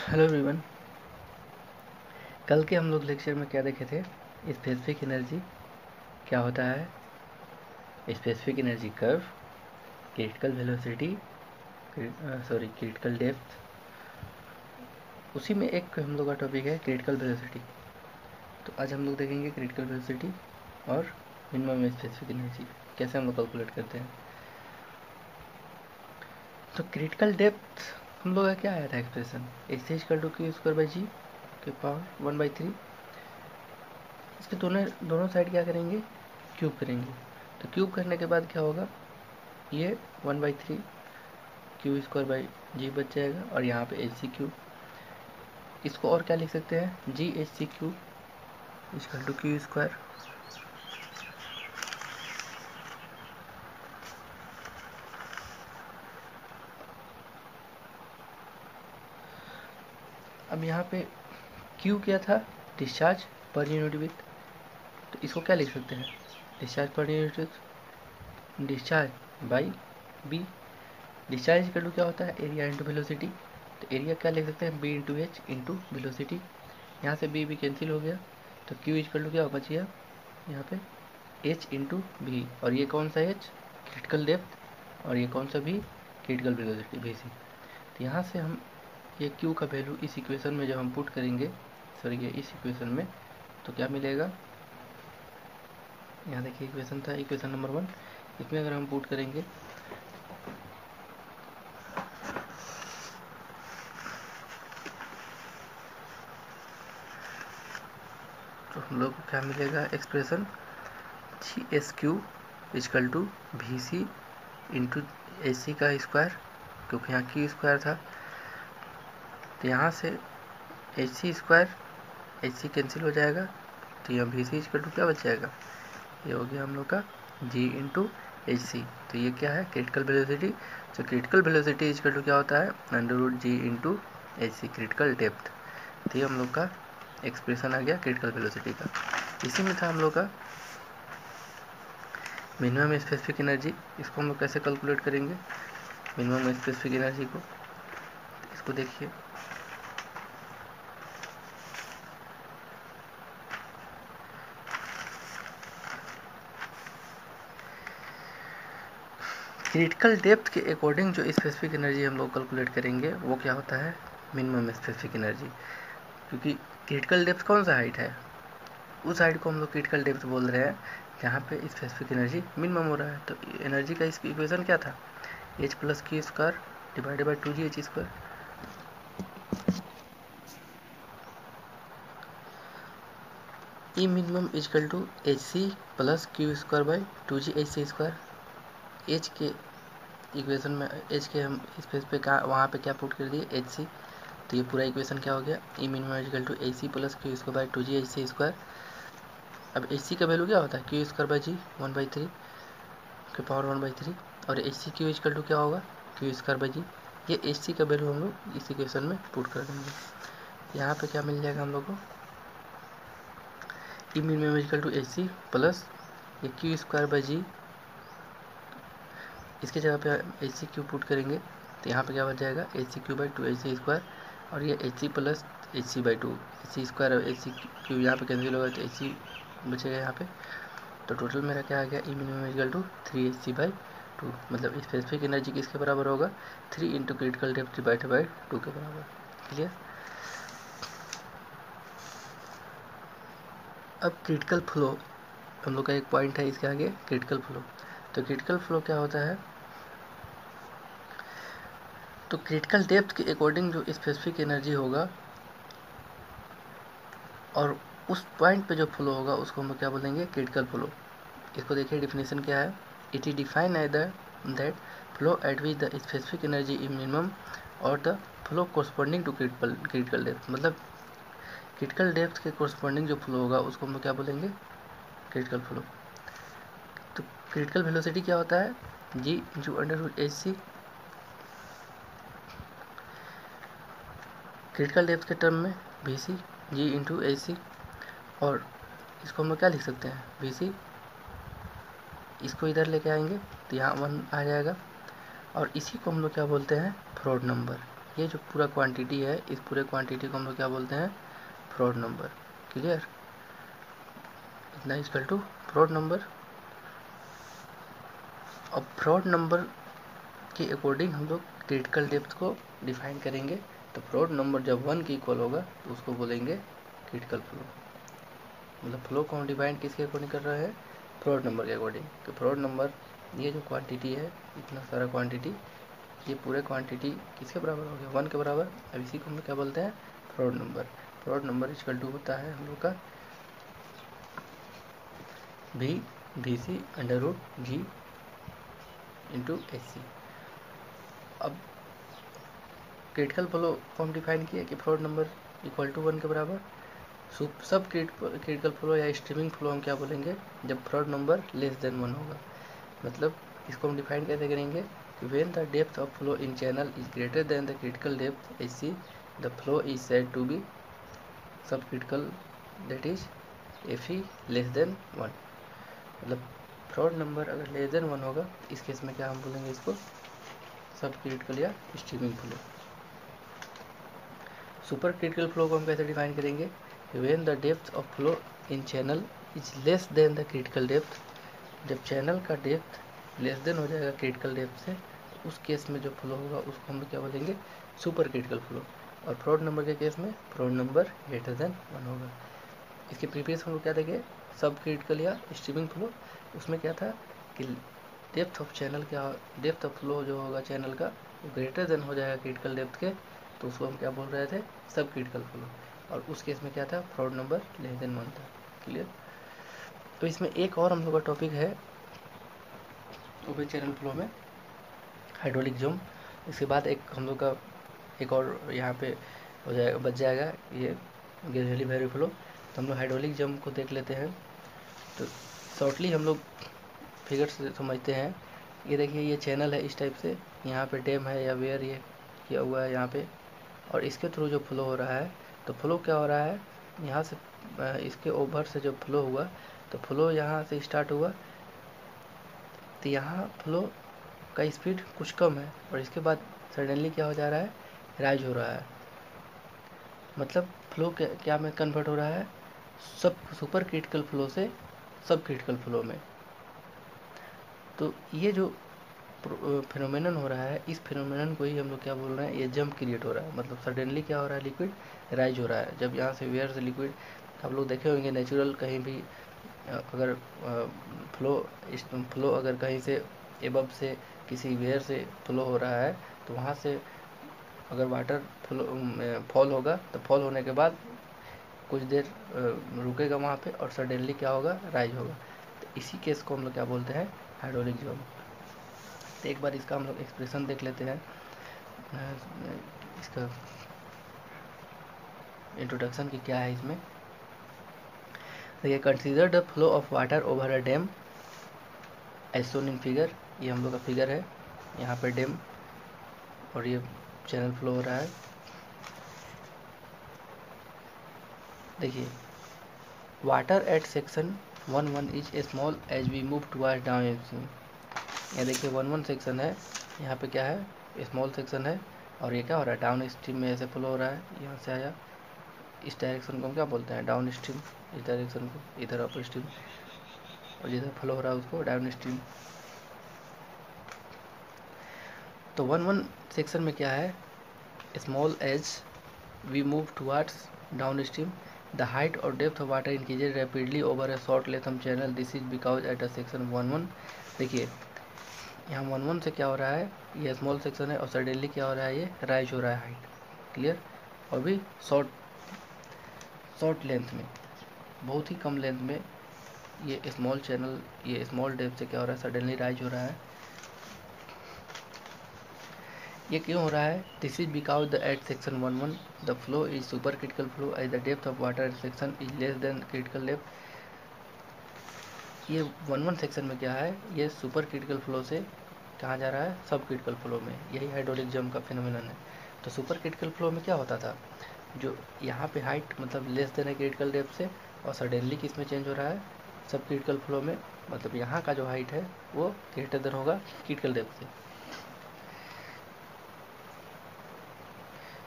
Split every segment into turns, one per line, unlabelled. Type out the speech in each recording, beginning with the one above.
Hello everyone. कल के हम लोग लेक्चर में क्या देखे थे? स्पेसिफिक एनर्जी क्या होता है, specific energy curve, critical velocity, critical depth. उसी में एक हम लोग का टॉपिक है क्रिटिकल वेलोसिटी। तो आज हम लोग देखेंगे क्रिटिकल वेलोसिटी और मिनिमम स्पेसिफिक एनर्जी कैसे हम लोग कैलकुलेट करते हैं। तो क्रिटिकल डेप्थ हम लोग का क्या आया था expression, H equal to Q square by G के पावर 1/3। इसके दोनों साइड क्या करेंगे, क्यूब करेंगे। तो क्यूब करने के बाद क्या होगा, ये 1/3 क्यू स्क्वायर बाई जी बच जाएगा और यहाँ पे एच सी क्यूब। इसको और क्या लिख सकते हैं, G H C cube equal to Q square. अब यहाँ पे क्यू क्या था, डिस्चार्ज पर यूनिट विथ। तो इसको क्या लिख सकते हैं, डिस्चार्ज पर unit width discharge by B. Discharge equal to क्या होता है, एरिया इंटू वेलोसिटी। तो एरिया क्या लिख सकते हैं, B into H into velocity. यहाँ से बी भी कैंसिल हो गया, तो क्यू इक्वल टू क्या बच गया यहाँ पे, एच इंटू भी। और ये कौन सा एच, क्रिटिकल डेप्थ, और ये कौन सा भी, क्रिटिकल वेलोसिटी भी सी। तो यहाँ से हम ये क्यू का वैल्यू इस इक्वेशन में जब हम पुट करेंगे, सॉरी ये इस इक्वेशन में, तो क्या मिलेगा, यहाँ देखिए इक्वेशन था, इक्वेशन नंबर 1। इसमें अगर हम पुट करेंगे तो हम लोग को क्या मिलेगा expression, G S Q equal to V C into A C का स्क्वायर, क्योंकि यहाँ क्यू स्क्वायर था। तो यहाँ से H C square, H C cancel हो जाएगा, तो यहाँ वी सी इजकल टू क्या बच जाएगा, ये हो गया हम लोग का जी इंटू एच सी। तो ये क्या है, क्रिटिकल वेलोसिटी। तो क्रिटिकल वेलोसिटी इजकल टू क्या होता है, under root G into H C critical depth. तो ये हम लोग का एक्सप्रेशन आ गया क्रिटिकल वेलोसिटी का। इसी में था हम लोग का मिनिमम स्पेसिफिक एनर्जी। इसको हम लोग कैसे कैलकुलेट करेंगे मिनिमम स्पेसिफिक एनर्जी को, इसको देखिए। क्रिटिकल डेप्थ के अकॉर्डिंग जो स्पेसिफिक एनर्जी हम लोग कैलकुलेट करेंगे वो क्या होता है, मिनिमम स्पेसिफिक एनर्जी। क्योंकि क्रिटिकल डेप्थ कौन सा हाइट है, उस हाइट को हम लोग क्रिटिकल डेप्थ बोल रहे हैं जहाँ पे स्पेसिफिक एनर्जी मिनिमम हो रहा है। तो एनर्जी का इसकी इक्वेशन क्या था, H plus Q square divided by 2g H square. E minimum equal to H C plus Q square by 2g H C square. H के इक्वेशन में, एच के हम स्पेस पे कहाँ, वहाँ पे क्या पुट कर दिए, एच सी। तो ये पूरा इक्वेशन क्या हो गया, E minimum equal to H C plus Q square by 2g H C square. अब एच सी का वैल्यू क्या होता है, क्यू स्क्वायर बाई जी 1/3 के पावर 1/3। और H C cube equal to क्या होगा, क्यू स्क्वायर बाई जी। ये एच सी का वैल्यू हम लोग इस इक्वेशन में पुट कर देंगे। यहाँ पे क्या मिल जाएगा हम लोग को, E minimum equal to H C plus ये क्यू स्क्वायर बाई जी, इसके जगह पे एच सी क्यू पुट करेंगे तो यहाँ पे क्या बच जाएगा, H C cube by 2 H C square. और ये H C plus H C by 2, H C square और एच सी क्यू यहाँ पे कैंसिल होगा तो एच सी बचेगा यहाँ पे। तो टोटल मेरा क्या आ गया, E minimum equal to 3 H C by 2। मतलब स्पेसिफिक एनर्जी किसके बराबर होगा, 3 into critical depth divided by 2 के बराबर। क्लियर। अब क्रिटिकल फ्लो हम लोग का एक पॉइंट है इसके आगे, क्रिटिकल फ्लो। तो क्रिटिकल फ्लो क्या होता है, तो क्रिटिकल डेप्थ के अकॉर्डिंग जो स्पेसिफिक एनर्जी होगा और उस पॉइंट पे जो फ्लो होगा उसको हम लोग क्या बोलेंगे, क्रिटिकल फ्लो। इसको देखिए डेफिनेशन क्या है, it is define as that flow at which the specific energy is minimum और the flow corresponding to critical depth. मतलब क्रिटिकल डेप्थ के कोरस्पॉन्डिंग जो फ्लो होगा उसको हम लोग क्या बोलेंगे, क्रिटिकल फ्लो। तो क्रिटिकल वेलोसिटी क्या होता है, G into under root H C, critical depth के टर्म में V C G into H C. और इसको हम लोग क्या लिख सकते हैं, वी सी, इसको इधर लेके आएंगे तो यहाँ 1 आ जाएगा। और इसी को हम लोग क्या बोलते हैं, फ्रॉड नंबर। ये जो पूरा क्वांटिटी है, इस पूरे क्वांटिटी को हम लोग क्या बोलते हैं, फ्रॉड नंबर। क्लियर, इतना इक्वल टू फ्रॉड नंबर। अब फ्रॉड नंबर के अकॉर्डिंग हम लोग क्रिटिकल डेप्थ को डिफाइन करेंगे। तो फ्रॉड नंबर जब 1 के इक्वल होगा तो उसको बोलेंगे क्रिटिकल फ्लो। मतलब फ्लो को हम डिफाइन किसके अकॉर्डिंग कर रहे हैं, फ्रॉड नंबर के अकॉर्डिंग। तो फ्रॉड नंबर, ये जो क्वांटिटी है, इतना सारा क्वांटिटी, ये पूरे क्वांटिटी किसके बराबर हो गया, 1 के बराबर। अब इसी को हम क्या बोलते हैं, Froude number. Froude number equal to होता है हम लोग का VC √G इंटू SC। अब क्रिटिकल फ्लो को हम डिफाइन किया कि फ्रॉड नंबर इक्वल टू 1 के बराबर। सब क्रिटिकल फ्लो या स्ट्रीमिंग फ्लो हम क्या बोलेंगे, जब फ्रॉड नंबर लेस देन 1 होगा। मतलब इसको हम डिफाइन कैसे करेंगे कि when the depth of flow in channel is greater than the critical depth SC, the flow is said to be sub critical, that is FE less than 1। मतलब Froude number अगर less than 1 होगा तो इस case में क्या हम बोलेंगे, इसको सब क्रिटिकल या streaming flow. Super critical flow को हम कैसे डिफाइन करेंगे, when the depth of flow in channel is less then the critical depth. जब चैनल का डेप्थ लेस देन हो जाएगा क्रिटिकल डेप्थ से, तो उस केस में जो फ्लो होगा उसको हम क्या बोलेंगे, सुपर क्रिटिकल फ्लो। और फ्रॉड नंबर के केस में फ्रॉड नंबर ग्रेटर देन 1 होगा। इसके प्रीवियस हम लोग क्या देखें, सब क्रिटिकल या स्ट्रीमिंग फ्लो। उसमें क्या था कि डेप्थ ऑफ चैनल, क्या डेप्थ ऑफ फ्लो जो होगा चैनल का, वो ग्रेटर देन हो जाएगा क्रिटिकल डेप्थ के, तो उसको हम क्या बोल रहे थे, सब क्रिटिकल फ्लो। और उस केस में क्या था, फ्रॉड नंबर लेस देन 1 था। क्लियर। तो इसमें एक और हम लोग का टॉपिक है ओपन चैनल फ्लो में, हाइड्रोलिक जंप। इसके बाद एक हम लोग का एक और यहाँ पे हो जाएगा, बच जाएगा ये ग्रेजुअली वेरी फ्लो। तो हम लोग हाइड्रोलिक जंप को देख लेते हैं। तो शॉर्टली हम लोग फिगर से समझते हैं। ये देखिए, ये चैनल है इस टाइप से, यहाँ पे डैम है या वेयर ये किया हुआ है यहाँ पे, और इसके थ्रू जो फ्लो हो रहा है, तो फ्लो क्या हो रहा है, यहाँ से इसके ओवर से जो फ्लो हुआ, तो फ्लो यहाँ से स्टार्ट हुआ, तो यहाँ फ्लो का स्पीड कुछ कम है, और इसके बाद सडनली क्या हो जा रहा है, राइज हो रहा है। मतलब फ्लो क्या में कन्वर्ट हो रहा है, सब सुपर क्रिटिकल फ्लो से सब क्रिटिकल फ्लो में। तो ये जो फिनोमेनन हो रहा है, इस फिनोमेनन को ही हम लोग क्या बोल रहे हैं, ये जंप क्रिएट हो रहा है। मतलब सडनली क्या हो रहा है, लिक्विड राइज हो रहा है। जब यहाँ से वेयर से लिक्विड, आप लोग देखे होंगे नेचुरल कहीं भी अगर फ्लो अगर कहीं से एबव से किसी वेयर से फ्लो हो रहा है, तो वहाँ से अगर वाटर फॉल होगा, तो फॉल होने के बाद कुछ देर रुकेगा वहाँ पे, और सडनली क्या होगा, राइज होगा। तो इसी केस को हम लोग क्या बोलते हैं, हाइड्रोलिक जंप। तो एक बार इसका हम लोग एक्सप्रेशन देख लेते हैं, इसका इंट्रोडक्शन की क्या है इसमें। देखिए, consider the flow of water over a dam as shown in figure. ये हम लोग का फिगर है, यहाँ पे डैम और ये चैनल फ्लो हो रहा है। देखिए, water at section 1-1 is small as we move towards down stream. ये देखिए 1-1 सेक्शन है, यहाँ पे क्या है, स्मॉल सेक्शन है, और ये क्या हो रहा है, डाउन स्ट्रीम में ऐसे फ्लो हो रहा है। यहाँ से आया, इस डायरेक्शन को हम क्या बोलते हैं, डाउन स्ट्रीम। इस डायरेक्शन को इधर अपर स्ट्रीम, और जिधर फ्लो हो रहा है उसको डाउन स्ट्रीम। तो 1-1 सेक्शन में क्या है, small as we move towards down stream, the height और depth of water increases rapidly over a short length channel, this is because at a section 1-1। देखिए, यहाँ 1-1 से क्या हो रहा है, ये स्मॉल सेक्शन है, और सडनली क्या हो रहा है, ये राइज हो रहा है हाइट। क्लियर। और भी शॉर्ट लेंथ में, बहुत ही कम लेंथ में, ये स्मॉल चैनल, ये स्मॉल डेप्थ से क्या हो रहा है, सडनली राइज हो रहा है। ये क्यों हो रहा है, this is because the at section 1-1 the flow is super critical flow as the depth of water section is less than critical depth. ये 1-1 सेक्शन में क्या है, ये सुपर क्रिटिकल फ्लो से कहाँ जा रहा है, सब क्रिटिकल फ्लो में। यही हाइड्रोलिक जंप का फिनोमेनन है। तो सुपर क्रिटिकल फ्लो में क्या होता था, जो यहाँ पे हाइट मतलब लेस देन है क्रिटिकल डेप्थ से, और सडनली किस में चेंज हो रहा है, सब क्रिटिकल फ्लो में। मतलब यहाँ का जो हाइट है वो ग्रेटर देन होगा क्रिटिकल डेप्थ से।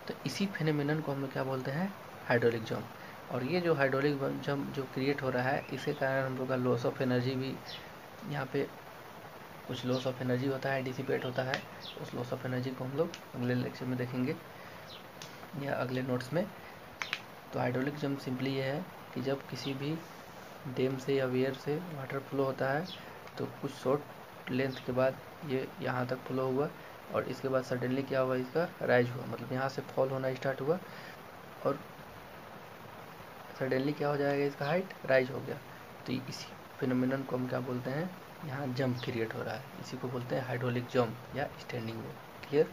तो इसी फिनोमेनन को हम लोग क्या बोलते हैं, हाइड्रोलिक जंप। और ये जो हाइड्रोलिक जंप जो क्रिएट हो रहा है, इसके कारण हम लोग का लॉस ऑफ एनर्जी भी यहाँ पे कुछ लॉस ऑफ एनर्जी होता है, डिसिपेट होता है। उस लॉस ऑफ एनर्जी को हम लोग अगले लेक्चर में देखेंगे या अगले नोट्स में। तो हाइड्रोलिक जंप सिंपली ये है कि जब किसी भी डैम से या वेयर से वाटर फ्लो होता है तो कुछ शॉर्ट लेंथ के बाद ये यहाँ तक फ्लो हुआ और इसके बाद सडनली क्या हुआ, इसका राइज हुआ, मतलब यहाँ से फॉल होना स्टार्ट हुआ और सडनली क्या हो जाएगा, इसका हाइट राइज हो गया। तो इसी फिनोमेनन को हम क्या बोलते हैं, यहाँ जंप क्रिएट हो रहा है, इसी को बोलते हैं हाइड्रोलिक जंप या स्टैंडिंग वेव। क्लियर।